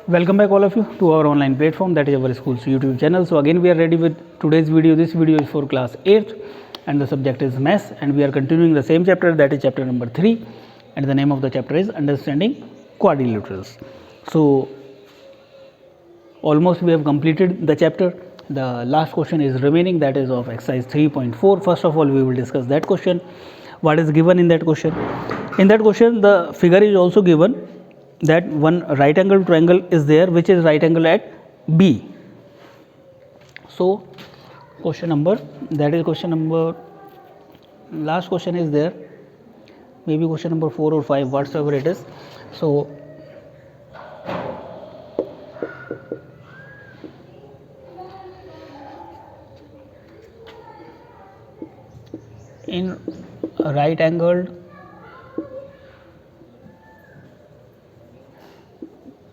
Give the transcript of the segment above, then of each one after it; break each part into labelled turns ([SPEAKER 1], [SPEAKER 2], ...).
[SPEAKER 1] Welcome back all of you to our online platform, that is our school's YouTube channel. So again we are ready with today's video. This video is for class 8th and the subject is maths, and we are continuing the same chapter, that is chapter number 3, and the name of the chapter is understanding quadrilaterals. So almost we have completed the chapter. The last question is remaining, that is of exercise 3.4. First of all we will discuss that question. What is given in that question? In that question the figure is also given that one right angle triangle is there which is right angle at B. So question number, that is question number, last question is there, maybe question number 4 or 5, whatsoever it is. So in right angled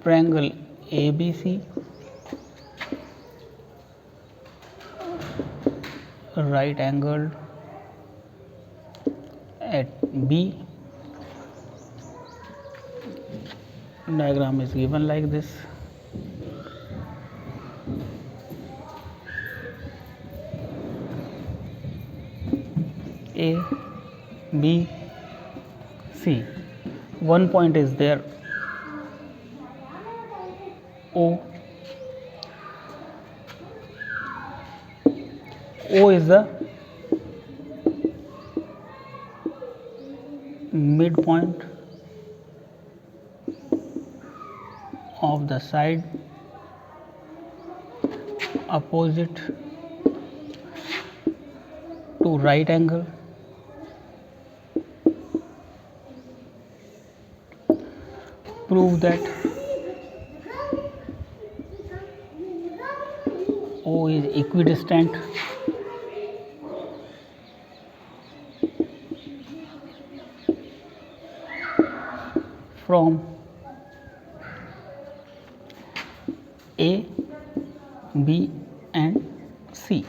[SPEAKER 1] triangle ABC, right angled at B, diagram is given like this. A, B, C. One point is there, O. O is the midpoint of the side opposite to right angle prove that O is equidistant from A, B and C.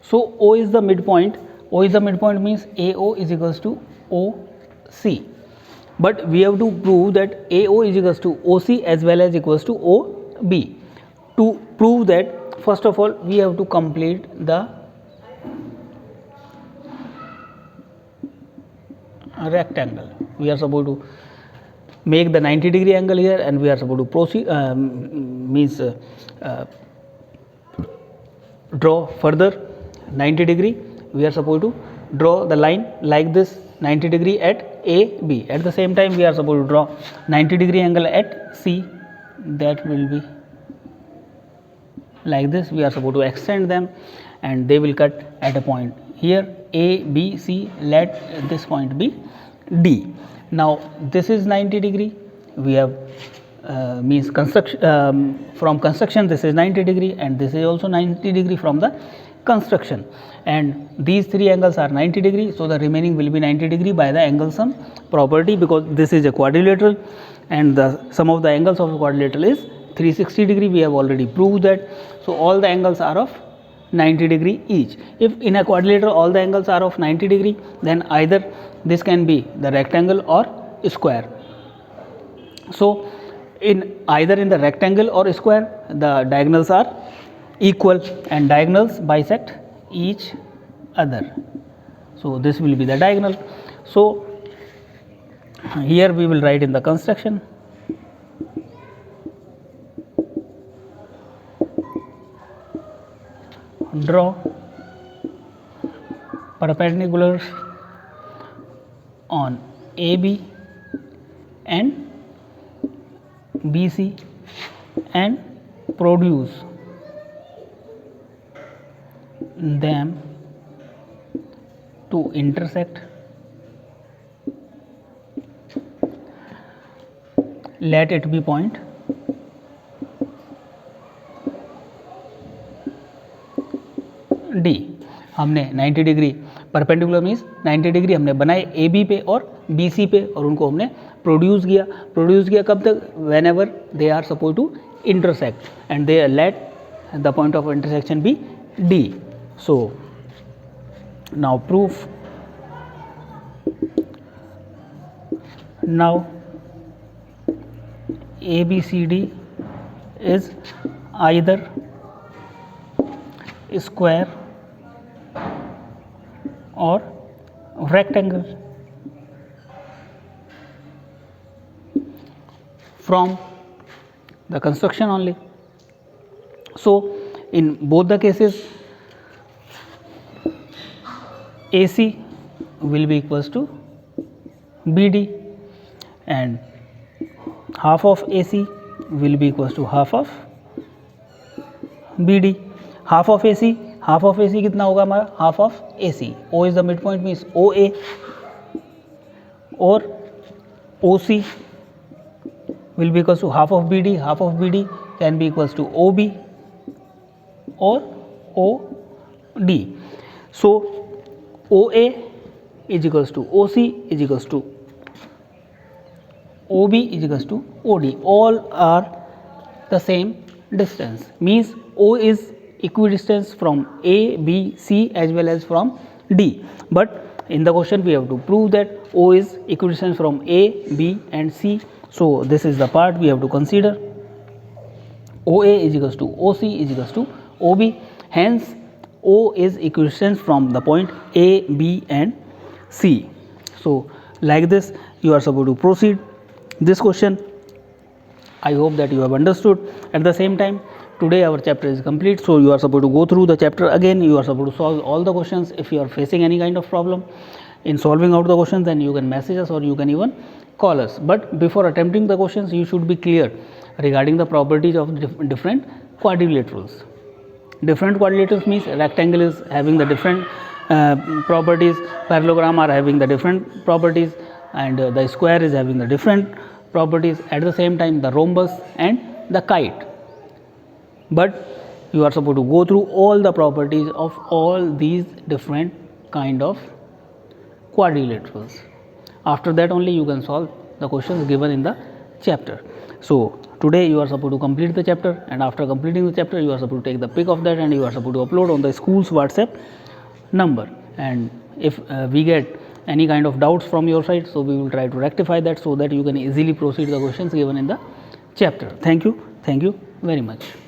[SPEAKER 1] So O is the midpoint. O is the midpoint means AO is equals to OC. But we have to prove that AO is equals to OC as well as equals to OB. To prove that, first of all we have to complete the rectangle. We are supposed to make the 90-degree angle here, and we are supposed to proceed draw further 90-degree. We are supposed to draw the line like this, 90-degree at AB. At the same time we are supposed to draw 90-degree angle at C, that will be like this. We are supposed to extend them and they will cut at a point here, A, B, C. Let this point be D. Now this is 90-degree. We have means construction from construction this is 90-degree, and this is also 90-degree from the construction, and these three angles are 90-degree. So the remaining will be 90-degree by the angle sum property, because this is a quadrilateral and the sum of the angles of the quadrilateral is 360-degree. We have already proved that. So all the angles are of 90-degree each. If in a quadrilateral all the angles are of 90-degree, then either this can be the rectangle or square. So in either in the rectangle or square the diagonals are equal and diagonals bisect each other. So this will be the diagonal. So here we will write in the construction. Draw perpendiculars on AB and BC and produce them to intersect. Let it be point D. हमने 90-डिग्री perpendicular means 90-डिग्री हमने बनाए A B पे और B C पे, और उनको हमने produce किया कब तक, whenever they are suppose to intersect and they let the point of intersection be D. So now proof. Now ABCD is either square or rectangle. From the construction only. So in both the cases, AC will be equals to BD, and half of AC will be equals to half of BD. Half of AC कितना होगा हमारा? Half of AC. O is the midpoint, means OA, और OC will be equals to half of BD. Half of BD can be equals to OB or OD. So OA is equals to OC is equals to OB is equals to OD. All are the same distance, means O is equidistance from A, B, C as well as from D. But in the question we have to prove that O is equidistance from A, B and C. So this is the part we have to consider. OA is equals to OC is equals to OB. Hence O is equidistance from the point A, B and C. So like this you are supposed to proceed this question. I hope that you have understood. At the same time, today our chapter is complete, so you are supposed to go through the chapter again. You are supposed to solve all the questions. If you are facing any kind of problem in solving out the questions, then you can message us or you can even call us. But before attempting the questions, you should be clear regarding the properties of different quadrilaterals. Different quadrilaterals means rectangle is having the different properties, parallelogram are having the different properties, and the square is having the different properties. At the same time, the rhombus and the kite. But you are supposed to go through all the properties of all these different kind of quadrilaterals. After that only you can solve the questions given in the chapter. So today you are supposed to complete the chapter, and after completing the chapter you are supposed to take the pic of that and you are supposed to upload on the school's WhatsApp number. And if we get any kind of doubts from your side, so we will try to rectify that so that you can easily proceed the questions given in the chapter. Thank you very much.